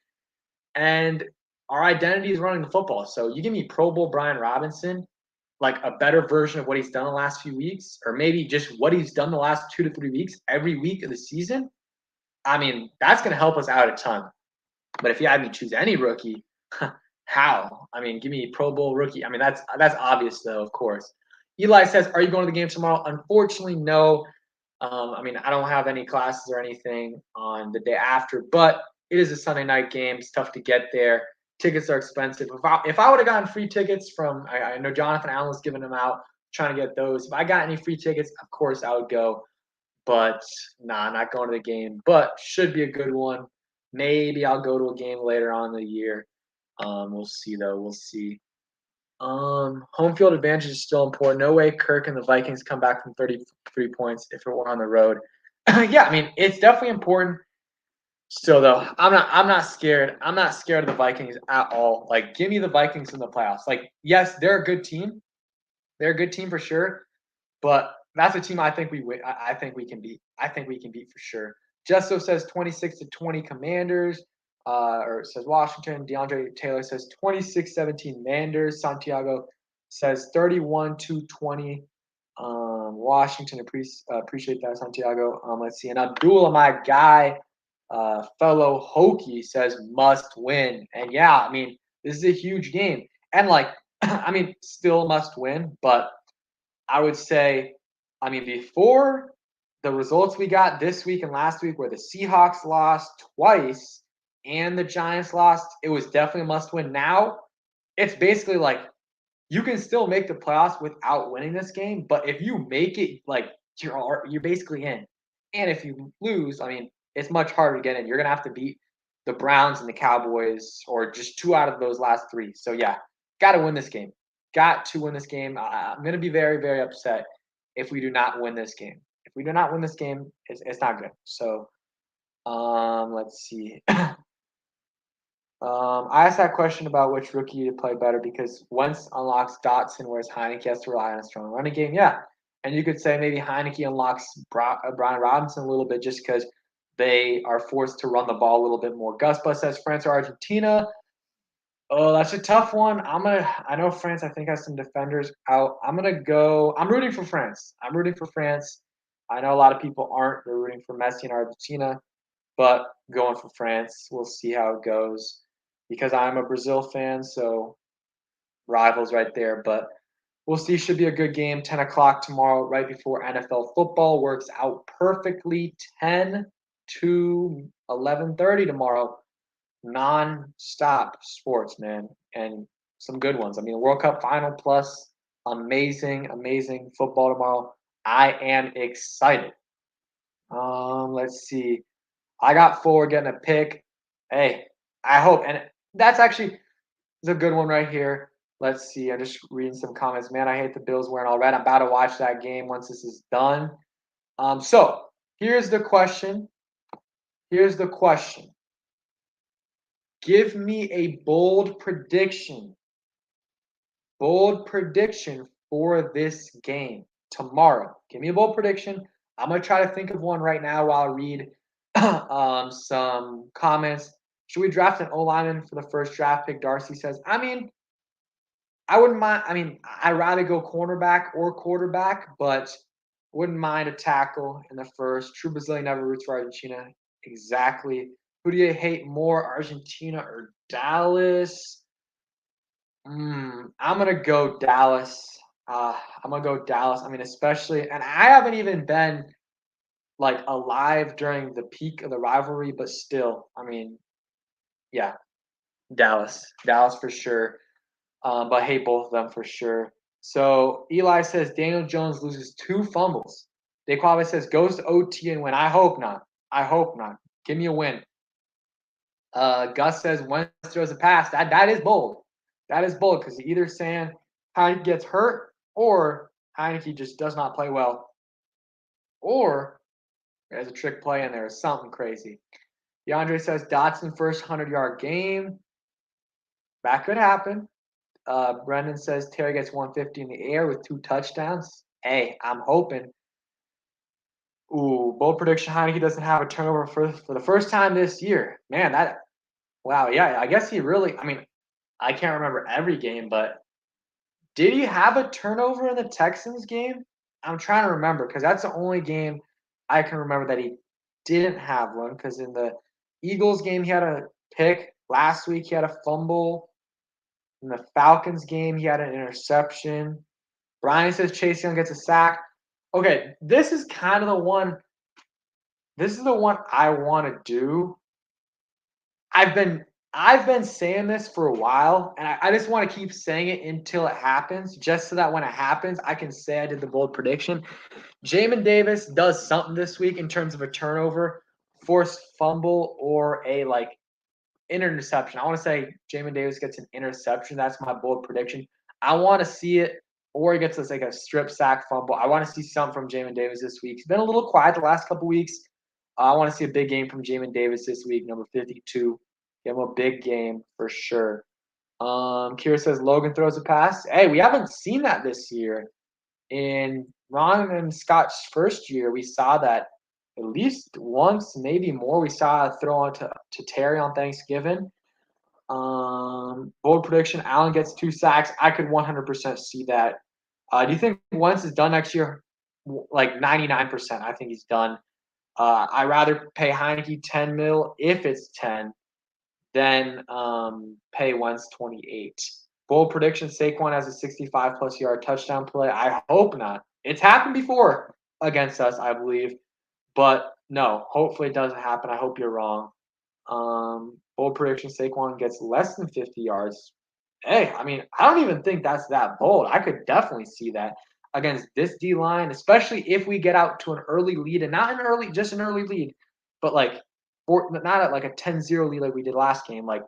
And our identity is running the football. So you give me Pro Bowl Brian Robinson, like a better version of what he's done the last few weeks, or maybe just what he's done the last 2 to 3 weeks every week of the season. That's going to help us out a ton. But if you had me choose any rookie, how? Give me Pro Bowl rookie. That's obvious though, of course. Eli says, "Are you going to the game tomorrow?" Unfortunately, no. I don't have any classes or anything on the day after, but it is a Sunday night game. It's tough to get there. Tickets are expensive. If I would have gotten free tickets from, I know Jonathan Allen was giving them out, trying to get those. If I got any free tickets, of course I would go. But nah, not going to the game. But should be a good one. Maybe I'll go to a game later on in the year. We'll see though. We'll see. Home field advantage is still important. No way Kirk and the Vikings come back from 33 points if it were on the road. Yeah, I mean it's definitely important. Still though, I'm not scared. I'm not scared of the Vikings at all. Like, give me the Vikings in the playoffs. Like, yes, they're a good team. They're a good team for sure. But that's a team I think we win. I think we can beat. I think we can beat for sure. Justo says 26-20 Commanders. Or it says Washington. DeAndre Taylor says 26-17 Manders. Santiago says 31-20 Washington. Appreciate that, Santiago. Let's see. And Abdullah, my guy, fellow Hokie, says must win. And yeah, I mean, this is a huge game. And like, I mean, still must win, but I would say, I mean, before the results we got this week and last week, where the Seahawks lost twice and the Giants lost, it was definitely a must win. Now, it's basically like you can still make the playoffs without winning this game, but if you make it, like you're basically in. And if you lose, I mean, it's much harder to get in. You're gonna have to beat the Browns and the Cowboys, or just two out of those last three. So yeah, got to win this game. Got to win this game. I'm gonna be very, very upset if we do not win this game. If we do not win this game, it's not good. So let's see. I asked that question about which rookie to play better because Wentz unlocks Dotson, whereas Heineke has to rely on a strong running game. Yeah, and you could say maybe Heineke unlocks Brian Robinson a little bit just because they are forced to run the ball a little bit more. Gus Bus says France or Argentina. Oh, that's a tough one. I know France. I think has some defenders out. I'm gonna go. I'm rooting for France. I'm rooting for France. I know a lot of people aren't. They're rooting for Messi and Argentina, but going for France. We'll see how it goes because I'm a Brazil fan, so rivals right there. But we'll see. Should be a good game. 10 o'clock tomorrow, right before NFL football. Works out perfectly. 10 to 11:30 tomorrow. Non-stop sports, man, and some good ones. I mean, the World Cup final plus amazing, amazing football tomorrow. I am excited. Let's see. I got Fuller getting a pick. Hey, I hope, and that's actually the good one right here. Let's see. I'm just reading some comments. Man, I hate the Bills wearing all red. I'm about to watch that game once this is done. So here's the question. Here's the question. Give me a bold prediction. Bold prediction for this game tomorrow. Give me a bold prediction. I'm going to try to think of one right now while I read some comments. Should we draft an O lineman for the first draft pick? Darcy says, I mean, I wouldn't mind. I mean, I'd rather go cornerback or quarterback, but wouldn't mind a tackle in the first. True Brazilian never roots for Argentina. Exactly. Who do you hate more, Argentina or Dallas? I'm gonna go Dallas. I'm gonna go Dallas. I mean, especially, and I haven't even been like alive during the peak of the rivalry, but still, I mean, yeah, Dallas for sure. But I hate both of them for sure. So Eli says Daniel Jones loses 2 fumbles. Daquave says goes to OT and win. I hope not. I hope not. Give me a win. Gus says Wentz throws a pass. That is bold. That is bold because either saying Heineke gets hurt or Heineke just does not play well, or there's a trick play in there, something crazy. DeAndre says Dotson first 100-yard game. That could happen. Brendan says Terry gets 150 in the air with 2 touchdowns. Hey, I'm hoping. Ooh, bold prediction: Heineke doesn't have a turnover for the first time this year. Man, that wow, yeah. I guess he really. I mean, I can't remember every game, but did he have a turnover in the Texans game? I'm trying to remember because that's the only game I can remember that he didn't have one. Because in the Eagles game, he had a pick. Last week, he had a fumble. In the Falcons game, he had an interception. Brian says Chase Young gets a sack. Okay, this is kind of the one. This is the one I want to do. I've been saying this for a while, and I just want to keep saying it until it happens, just so that when it happens, I can say I did the bold prediction. Jamin Davis does something this week in terms of a turnover, forced fumble, or a like interception. I want to say Jamin Davis gets an interception. That's my bold prediction. I want to see it, or he gets like a strip sack fumble. I want to see something from Jamin Davis this week. He's been a little quiet the last couple weeks. I want to see a big game from Jamin Davis this week, number 52. Give him a big game for sure. Kira says Logan throws a pass. Hey, we haven't seen that this year. In Ron and Scott's first year, we saw that at least once, maybe more. We saw a throw on to Terry on Thanksgiving. Bold prediction: Allen gets 2 sacks. I could 100% see that. Do you think Wentz is done next year? Like 99%. I think he's done. I rather pay Heineke 10 mil if it's 10 than pay Wentz 28. Bold prediction: Saquon has a 65 plus yard touchdown play. I hope not. It's happened before against us, I believe, but no. Hopefully it doesn't happen. I hope you're wrong. Bold prediction: Saquon gets less than 50 yards. Hey, I mean, I don't even think that's that bold. I could definitely see that against this D line, especially if we get out to an early lead and not just an early lead, but like not at like a 10-0 lead like we did last game, like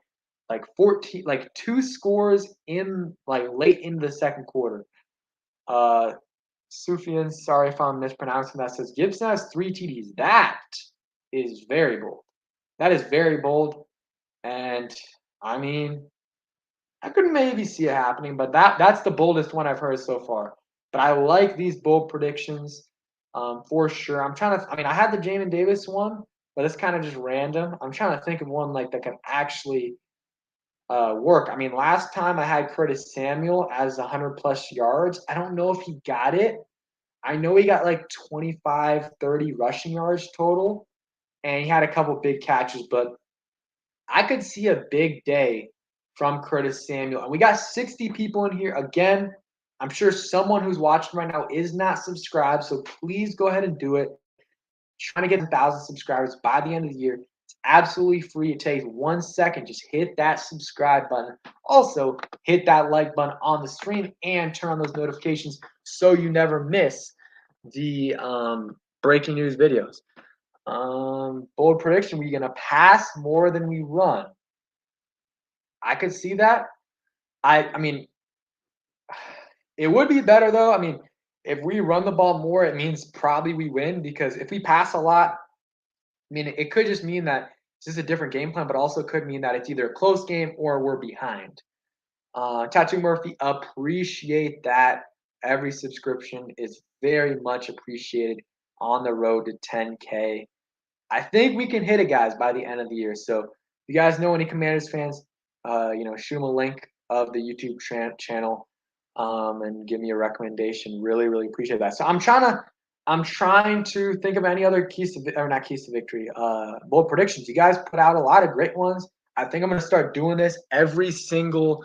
14, like 2 scores in like late into the second quarter. Sufian, sorry if I'm mispronouncing that, says Gibson has 3 TDs. That is very bold. That is very bold. And I mean, I could maybe see it happening, but that's the boldest one I've heard so far. But I like these bold predictions for sure. I had the Jamin Davis one, but it's kind of just random. I'm trying to think of one like that can actually work. I mean, last time I had Curtis Samuel as 100 plus yards. I don't know if he got it. I know he got like 25, 30 rushing yards total, and he had a couple big catches, but I could see a big day from Curtis Samuel. And we got 60 people in here. Again, I'm sure someone who's watching right now is not subscribed, so please go ahead and do it. Trying to get 1,000 subscribers by the end of the year. It's absolutely free. It takes 1 second. Just hit that subscribe button. Also, hit that like button on the stream and turn on those notifications so you never miss the breaking news videos. Bold prediction: we're gonna pass more than we run. I could see that. I mean, it would be better though. I mean, if we run the ball more, it means probably we win, because if we pass a lot, I mean, it could just mean that it's just a different game plan, but also could mean that it's either a close game or we're behind. Tattoo Murphy, appreciate that. Every subscription is very much appreciated on the road to 10K. I think we can hit it, guys, by the end of the year. So if you guys know any Commanders fans, shoot them a link of the YouTube channel and give me a recommendation. Really, really appreciate that. So I'm trying to think of any other not keys to victory, bold predictions. You guys put out a lot of great ones. I think I'm going to start doing this every single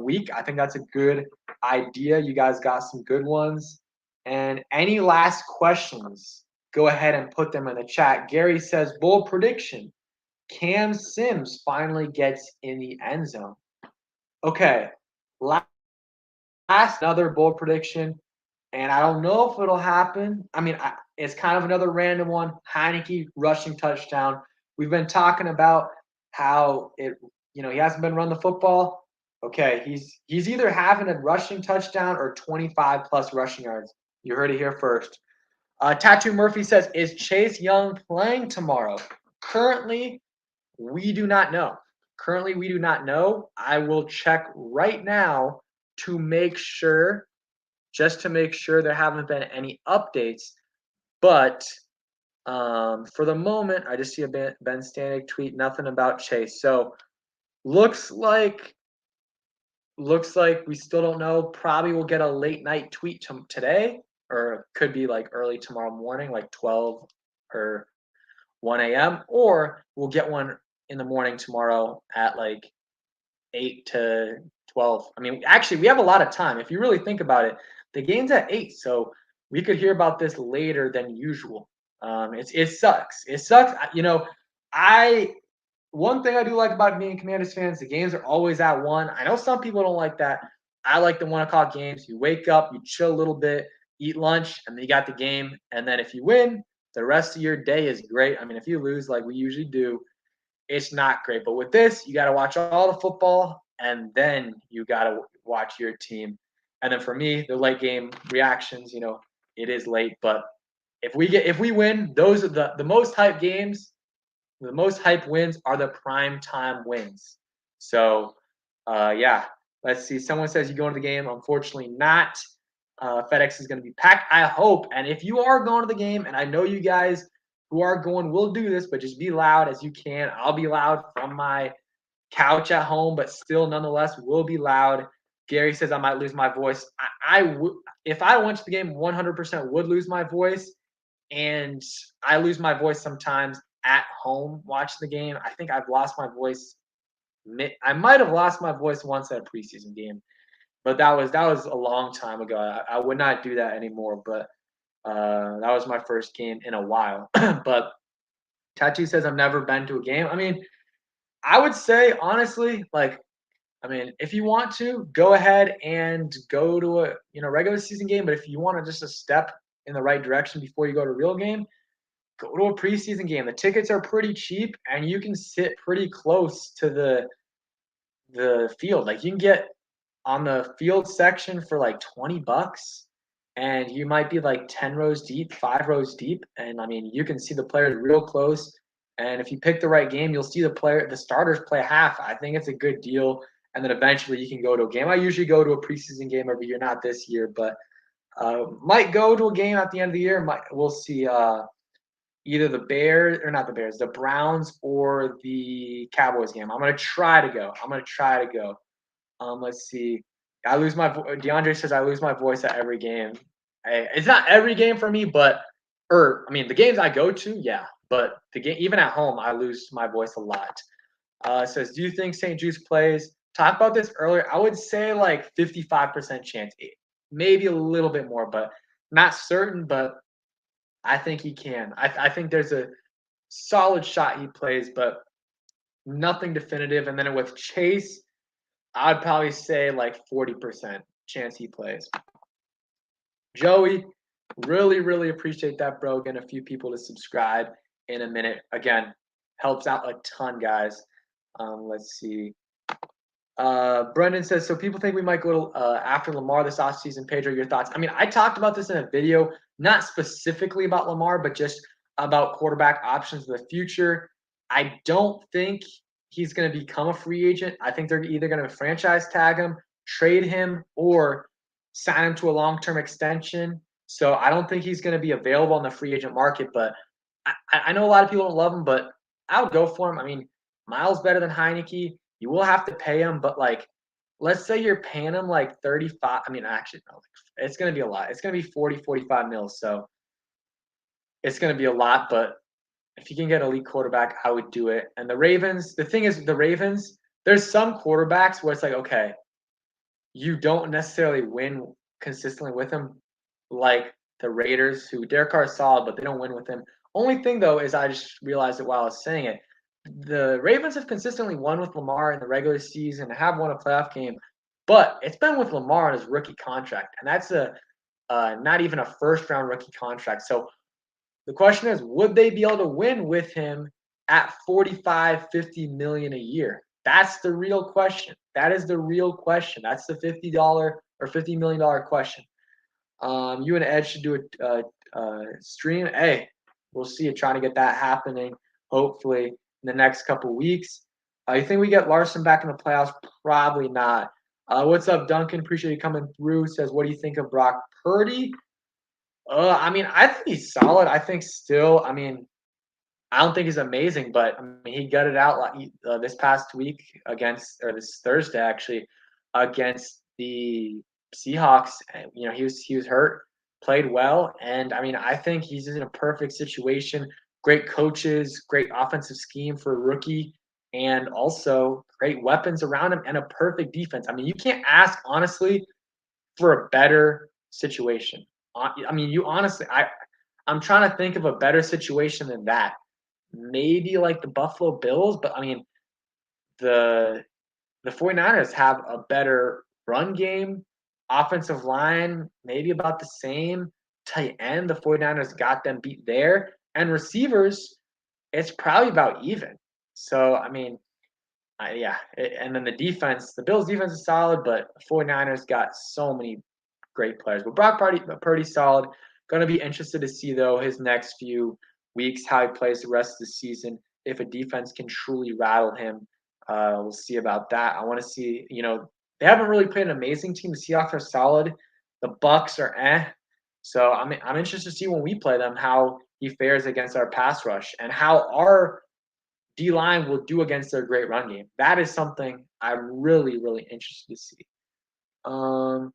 week. I think that's a good idea. You guys got some good ones. And any last questions, go ahead and put them in the chat. Gary says, bold prediction: Cam Sims finally gets in the end zone. Okay, last another bold prediction, and I don't know if it'll happen. I mean, it's kind of another random one. Heineke rushing touchdown. We've been talking about how he hasn't been run the football. Okay, he's either having a rushing touchdown or 25 plus rushing yards. You heard it here first. Tattoo Murphy says, is Chase Young playing tomorrow? Currently, we do not know. I will check right now to make sure, there haven't been any updates. But for the moment, I just see a Ben Stanek tweet, nothing about Chase. So looks like we still don't know. Probably we'll get a late night tweet today, or it could be like early tomorrow morning, like 12 or 1 a.m. Or we'll get one in the morning tomorrow at like 8 to 12. I mean, actually, we have a lot of time. If you really think about it, the game's at 8, so we could hear about this later than usual. It sucks. One thing I do like about being Commanders fans, the games are always at 1. I know some people don't like that. I like the 1 o'clock games. You wake up, you chill a little bit, eat lunch, and then you got the game. And then if you win, the rest of your day is great. I mean, if you lose, like we usually do, it's not great. But with this, you got to watch all the football, and then you got to watch your team. And then for me, the late game reactions, it is late, but if we win, those are the most hype games, the most hype wins are the prime time wins. So, yeah, let's see. Someone says you going to the game. Unfortunately, not. FedEx is going to be packed. I hope. And if you are going to the game, and I know you guys who are going will do this, but just be loud as you can. I'll be loud from my couch at home, but still, nonetheless, will be loud. Gary says I might lose my voice. If I went to the game, 100% would lose my voice, and I lose my voice sometimes at home watching the game. I think I've lost my voice. I might have lost my voice once at a preseason game, but that was a long time ago. I would not do that anymore. But that was my first game in a while. But Tattoo says I've never been to a game. I mean, I would say honestly, like, I mean, if you want to, go ahead and go to a regular season game. But if you want to just a step in the right direction before you go to a real game, go to a preseason game. The tickets are pretty cheap, and you can sit pretty close to the field. Like you can get on the field section for like $20, and you might be like 10 rows deep, 5 rows deep, and I mean you can see the players real close. And if you pick the right game, you'll see the starters play half. I think it's a good deal. And then eventually you can go to a game. I usually go to a preseason game every year, not this year, but might go to a game at the end of the year. We'll see. Either the Bears or not the Bears, the Browns or the Cowboys game. I'm gonna try to go. Let's see. DeAndre says I lose my voice at every game. It's not every game for me, but I mean the games I go to, yeah. But the game, even at home, I lose my voice a lot. Says, do you think St. Juice plays? Talked about this earlier. I would say like 55% chance, maybe a little bit more, but not certain. But I think he can. I think there's a solid shot he plays, but nothing definitive. And then with Chase, I'd probably say like 40% chance he plays. Joey, really, really appreciate that, bro. Getting a few people to subscribe in a minute. Again, helps out a ton, guys. Let's see. Brendan says, so people think we might go to after Lamar this offseason. Pedro, your thoughts? I mean, I talked about this in a video, not specifically about Lamar, but just about quarterback options in the future. I don't think he's going to become a free agent. I think they're either going to franchise tag him, trade him, or sign him to a long-term extension. So I don't think he's going to be available on the free agent market. But I know a lot of people don't love him, but I would go for him. I mean, Miles better than Heineke. You will have to pay him, but like, let's say you're paying him like 35. I mean, actually, no, it's going to be a lot. It's going to be 40, 45 mils. So it's going to be a lot, but if you can get an elite quarterback, I would do it. And the Ravens, the thing is, the Ravens, there's some quarterbacks where it's like, okay, you don't necessarily win consistently with them, like the Raiders, who Derek Carr is solid, but they don't win with him. Only thing, though, is I just realized it while I was saying it. The Ravens have consistently won with Lamar in the regular season, have won a playoff game, but it's been with Lamar on his rookie contract, and that's not even a first-round rookie contract. So the question is, would they be able to win with him at 45, 50 million a year? That's the real question. That is the real question. That's the $50 or $50 million question. You and Ed should do a stream. Hey, we'll see. Trying to get that happening, hopefully, in the next couple weeks. You think we get Larson back in the playoffs? Probably not. What's up, Duncan? Appreciate you coming through. Says, what do you think of Brock Purdy? I mean, I think he's solid. I think still, I mean, I don't think he's amazing, but I mean, he gutted out this past week this Thursday actually, against the Seahawks. And, he was hurt, played well, and I mean, I think he's in a perfect situation. Great coaches, great offensive scheme for a rookie, and also great weapons around him and a perfect defense. I mean, you can't ask honestly for a better situation. I mean, I'm trying to think of a better situation than that. Maybe like the Buffalo Bills, but I mean, the 49ers have a better run game, offensive line, maybe about the same. Tight end, the 49ers got them beat there. And receivers, it's probably about even. So, I mean, yeah, and then the Bills defense is solid, but the 49ers got so many great players. But Purdy's solid. Going to be interested to see though his next few weeks how he plays the rest of the season. If a defense can truly rattle him, we'll see about that. I want to see. They haven't really played an amazing team. The Seahawks are solid. The Bucks are eh. So I'm interested to see when we play them how he fares against our pass rush and how our D line will do against their great run game. That is something I'm really, really interested to see. Um,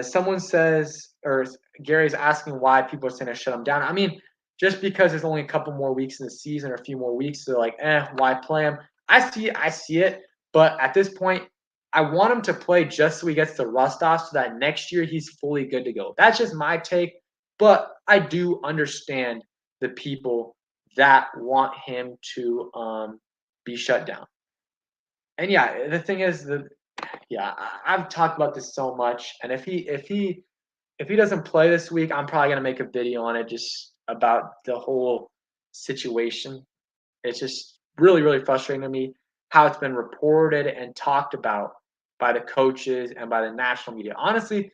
someone says, or Gary's asking why people are saying to shut them down. I mean, just because there's only a couple more weeks in the season or a few more weeks, they're like, why play him? I see it, but at this point, I want him to play just so he gets the rust off, so that next year he's fully good to go. That's just my take, but I do understand the people that want him to be shut down. And yeah, the thing is, yeah, I've talked about this so much, and if he doesn't play this week, I'm probably gonna make a video on it just about the whole situation. It's just really, really frustrating to me how it's been reported and talked about by the coaches and by the national media. Honestly,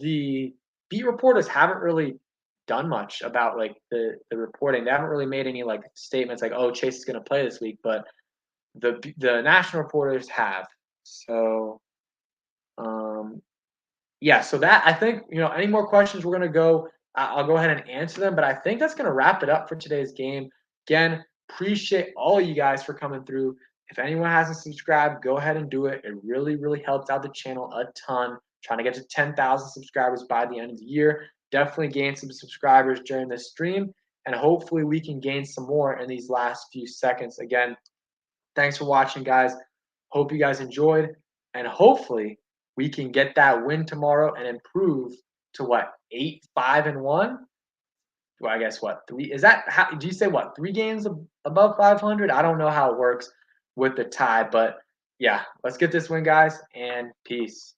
the beat reporters haven't really done much about like the reporting. They haven't really made any like statements like, "Oh, Chase is going to play this week," but the national reporters have. So, um, yeah, so that I think, any more questions we're gonna go. I'll go ahead and answer them, but I think that's gonna wrap it up for today's game. Again, appreciate all you guys for coming through. If anyone hasn't subscribed, go ahead and do it. It really, really helps out the channel a ton. Trying to get to 10,000 subscribers by the end of the year. Definitely gain some subscribers during this stream, and hopefully we can gain some more in these last few seconds. Again, thanks for watching, guys. Hope you guys enjoyed, and hopefully we can get that win tomorrow and improve to what 8-5-1. Well, I guess what three is that? How do you say what 3 games above 500? I don't know how it works with the tie, but yeah, let's get this win, guys, and peace.